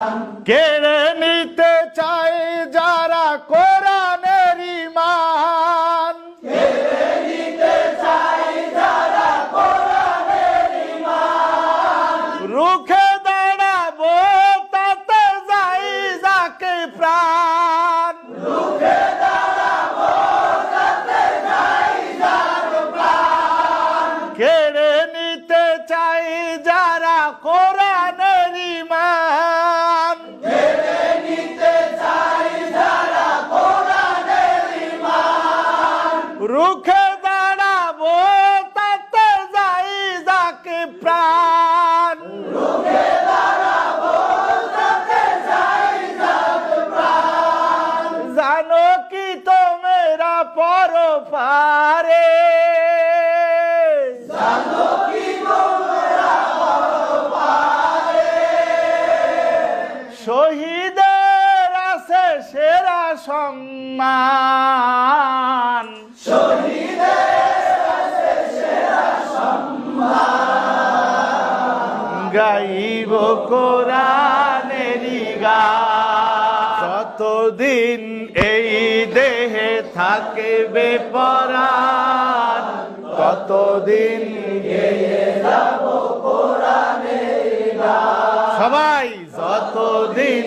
কেড়ে নিতে চায় যারা কোরআনের ঈমান, কেড়ে নিতে চায় যারা কোরআনের ঈমান, রুখে দাঁড়াবো তাতে যাই যাকে প্রাণ, রুখে দাঁড়াবো তাতে যাই যাকে প্রাণ, কেড়ে নিতে চাই যারা কোরআনের ঈমান, কেড়ে নিতে চায় যারা কোরআনের ঈমান, রুখে দাঁড়াবো তাতে যাই যাকে প্রাণ, রুখে দাঁড়াবো তাতে যাই যাকে প্রাণ। জানো কি তোমরা পরপারে, জানো কি তোমরা পরপারে, শহীদের আছে সেরা সম্মান, শহীদের আছে সেরা সম্মান, গাইব কোরআনেরই গান, যতদিন এই দেহে থাকবে পরাণ, ততদিন গেয়ে যাব কোরআনের গান। সবাই যতদিন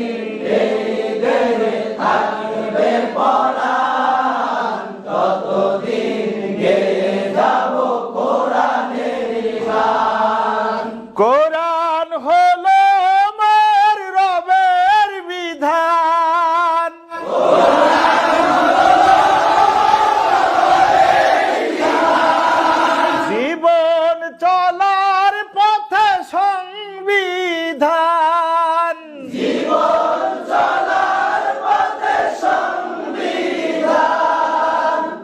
এই দেহে থাকিবে পরাণ, ততদিন গেয়ে যাব কোরআনের গান। কোরআন হলো আমার রবের বিধান, জীবন চলার পথে সংবিধান, জীবন চলার পথে সংবিধান,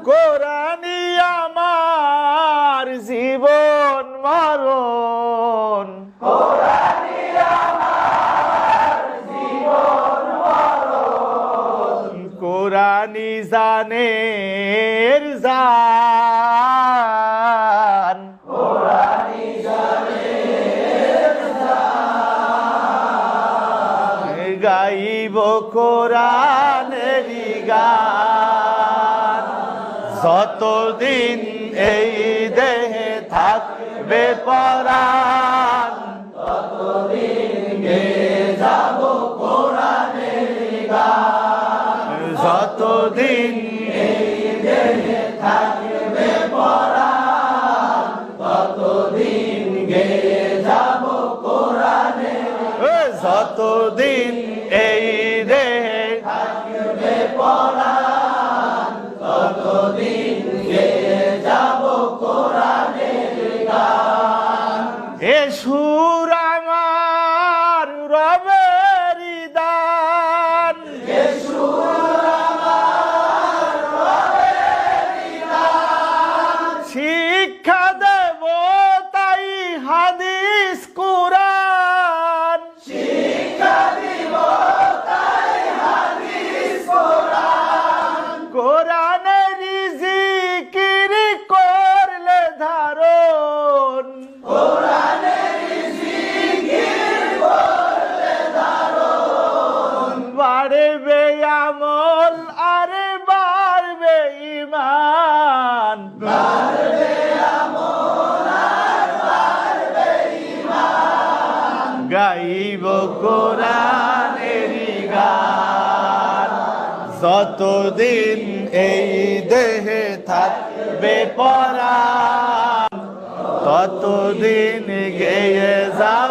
কোরআনই আমার জীবন মরণ, কোরআনই আমার জীবন মরণ, কোরআনই জানের জান, কোরআনই জানের জান। গাইব কোরআনেরই গান, যতদিন এই দেহে থাকবে পরাণ, ততদিন গেয়ে যাব কোরআনের গান। যতদিন এই দেহে থাকবে পরাণ, ততদিন গেয়ে যাব কোরআনের গান। যতদিন এই দেহে থাকবে পরাণ, ততদিন গেয়ে যাব কোরআনের গান। এ সুর আমার রবেরই দান, এ সুর আমার রবেরই দান, শিক্ষা দেব তাই হাদিস কুরআন, শিক্ষা দিব তাই হাদিস কোরআন, কোরআনেরই জিকির করলে ধারণ, কোরআনের জিকির করলে ধারণ, বাড়বে আমল আর বাড়বে ঈমান, বাড়বে আমল আর বাড়বে ঈমান, গাইব কোরআনেরই গান, যতদিন এই দেহে থাকবে পরাণ, ততদিন গেয়ে যাব